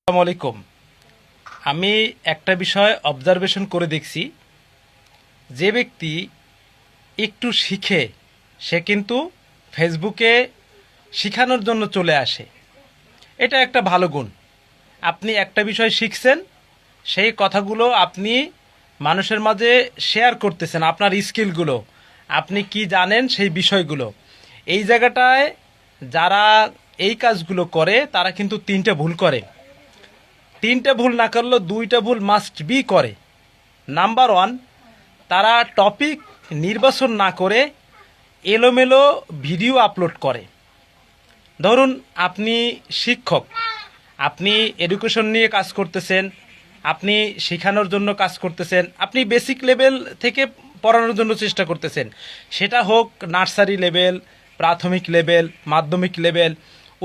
আসসালামু আলাইকুম। আমি একটা বিষয় অবজারভেশন করে দেখছি, যে ব্যক্তি একটু শিখে সে কিন্তু ফেসবুকে শিখানোর জন্য চলে আসে। এটা একটা ভালো গুণ। আপনি একটা বিষয় শিখছেন, সেই কথাগুলো আপনি মানুষের মাঝে শেয়ার করতেছেন, আপনার স্কিলগুলো, আপনি কি জানেন সেই বিষয়গুলো। এই জায়গাটায় যারা এই কাজগুলো করে তারা কিন্তু তিনটে ভুল করে। তিনটে ভুল না করলেও দুইটা ভুল মাস্ট বি করে। নাম্বার ওয়ান, তারা টপিক নির্বাচন না করে এলোমেলো ভিডিও আপলোড করে। ধরুন আপনি শিক্ষক, আপনি এডুকেশন নিয়ে কাজ করতেছেন, আপনি শেখানোর জন্য কাজ করতেছেন, আপনি বেসিক লেভেল থেকে পড়ানোর জন্য চেষ্টা করতেছেন, সেটা হোক নার্সারি লেভেল, প্রাথমিক লেভেল, মাধ্যমিক লেভেল,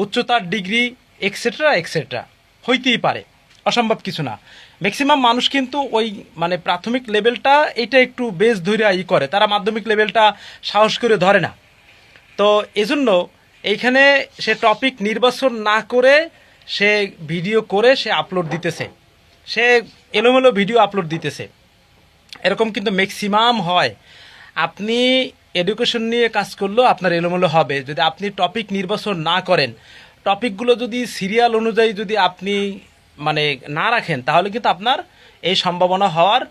উচ্চতার ডিগ্রি, এক্সেট্রা এক্সেট্রা, হইতেই পারে, অসম্ভব কিছু না। ম্যাক্সিমাম মানুষ কিন্তু ওই প্রাথমিক লেভেলটা এটা একটু বেশ ধরে করে, তারা মাধ্যমিক লেভেলটা সাহস করে ধরে না। তো এজন্য এইখানে সে টপিক নির্বাচন না করে সে ভিডিও করে সে আপলোড দিতেছে, সে এলোমেলো ভিডিও আপলোড দিতেছে। এরকম কিন্তু ম্যাক্সিমাম হয়। আপনি এডুকেশন নিয়ে কাজ করলেও আপনার এলোমেলো হবে যদি আপনি টপিক নির্বাচন না করেন। টপিকগুলো যদি সিরিয়াল অনুযায়ী যদি আপনি না রাখেন, তাহলে কিন্তু আপনার এই সম্ভাবনা হওয়ার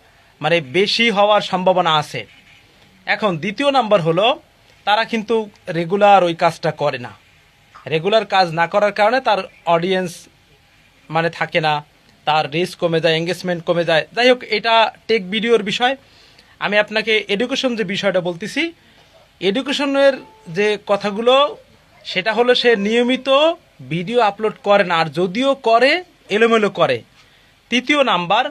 বেশি হওয়ার সম্ভাবনা আছে। এখন দ্বিতীয় নাম্বার হলো, তারা কিন্তু রেগুলার ওই কাজটা করে না। রেগুলার কাজ না করার কারণে তার অডিয়েন্স থাকে না, তার রিচ কমে যায়, এঙ্গেজমেন্ট কমে যায়। যাই হোক, এটা টেক ভিডিওর বিষয়। আমি আপনাকে এডুকেশন যে বিষয়টা বলতেছি, এডুকেশনের যে কথাগুলো, সেটা হলো সে নিয়মিত ভিডিও আপলোড করে না, আর যদিও করে এলোমেলো করে। তৃতীয় নাম্বার,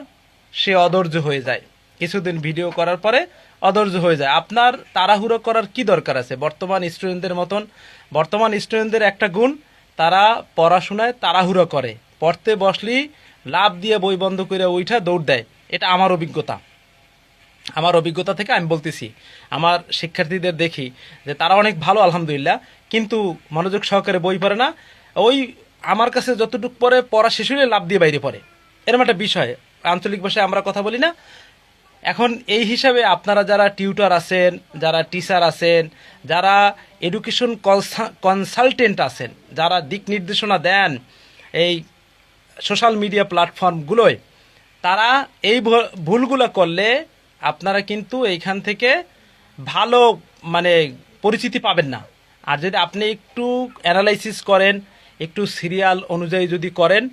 সে অধৈর্য হয়ে যায়, কিছুদিন ভিডিও করার পরে অধৈর্য হয়ে যায়। আপনার তাড়াহুড়ো করার কি দরকার আছে? বর্তমান স্টুডেন্টদের মতন, বর্তমান স্টুডেন্টদের একটা গুণ, তারা পড়াশোনায় তাড়াহুড়ো করে, পড়তে বসলেই লাভ দিয়ে বই বন্ধ করে ওইটা দৌড় দেয়। এটা আমার অভিজ্ঞতা থেকে আমি বলতেছি। আমার শিক্ষার্থীদের দেখি যে তারা অনেক ভালো আলহামদুলিল্লাহ, কিন্তু মনোযোগ সহকারে বই পড়ে না। ওই আমার কাছে যতটুকু পড়ে, পড়া শেষ হলে লাভ দিয়ে বাইরে পড়ে, এরকম একটা বিষয়। আঞ্চলিক ভাষায় আমরা কথা বলি না। এখন এই হিসাবে আপনারা যারা টিউটর আছেন, যারা টিচার আছেন, যারা এডুকেশন কনসালটেন্ট আছেন, যারা দিক নির্দেশনা দেন এই সোশ্যাল মিডিয়া প্ল্যাটফর্মগুলোয়, তারা এই ভুলগুলো করলে আপনারা কিন্তু এইখান থেকে ভালো পরিচিতি পাবেন না। আর যদি আপনি একটু অ্যানালাইসিস করেন, একটু সিরিয়াল অনুযায়ী যদি করেন,